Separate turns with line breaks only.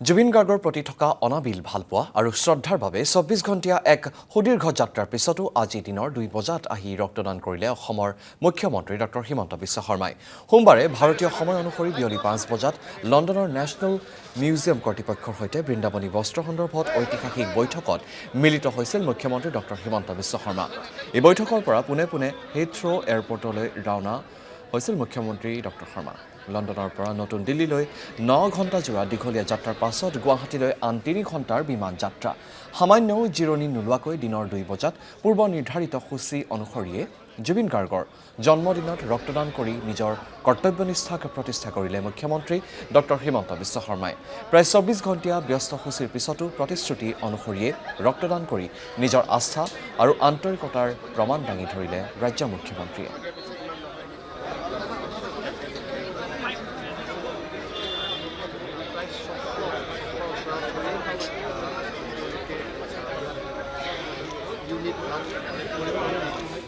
জুবিন গাৰ্গৰ প্ৰতি থকা অনাবিল ভালপোৱা আৰু শ্ৰদ্ধাৰ বাবে ২৪ ঘণ্টীয়া এক সুদীৰ্ঘ যাত্ৰাৰ পিছতো আজি দিনৰ ২ বজাত আহি ৰক্তদান কৰিলে অসমৰ মুখ্যমন্ত্ৰী ডক্টৰ হিমন্ত বিশ্ব শৰ্মাই। সোমবাৰে ভাৰতীয় সময় অনুসৰি বিয়লি ৫ বজাত লণ্ডনৰ নেশ্যনেল মিউজিয়াম কৰ্তৃপক্ষৰ সৈতে বৃন্দাবনী বস্ত্ৰ সন্দৰ্ভত ঐতিহাসিক বৈঠকত মিলিত হৈছিল মুখ্যমন্ত্ৰী ডক্টৰ হিমন্ত বিশ্ব শৰ্মা। এই বৈঠকৰ পৰা পোনে পোনে হিথ্ৰ' এয়াৰপৰ্টলৈ ৰাওনা হৈছিল মুখ্যমন্ত্ৰী ডক্টৰ শৰ্মা। লণ্ডনৰ পৰা নতুন দিল্লীলৈ ৯ ঘণ্টাজোৰা দীঘলীয়া যাত্ৰাৰ পাছত গুৱাহাটীলৈ আন ৩ ঘণ্টাৰ বিমান যাত্ৰা। সামান্যও জিৰণি নোলোৱাকৈ দিনৰ ২ বজাত পূৰ্ব নিৰ্ধাৰিত সূচী অনুসৰিয়ে জুবিন গাৰ্গৰ জন্মদিনত ৰক্তদান কৰি নিজৰ কৰ্তব্যনিষ্ঠাক প্ৰতিষ্ঠা কৰিলে মুখ্যমন্ত্ৰী ডক্টৰ হিমন্ত বিশ্ব শৰ্মাই। প্ৰায় ২৪ ঘণ্টীয়া ব্যস্ত সূচীৰ পিছতো প্ৰতিশ্ৰুতি অনুসৰিয়ে ৰক্তদান কৰি নিজৰ আস্থা আৰু আন্তৰিকতাৰ প্ৰমাণ দাঙি ধৰিলে ৰাজ্য মুখ্যমন্ত্ৰীয়ে।
You need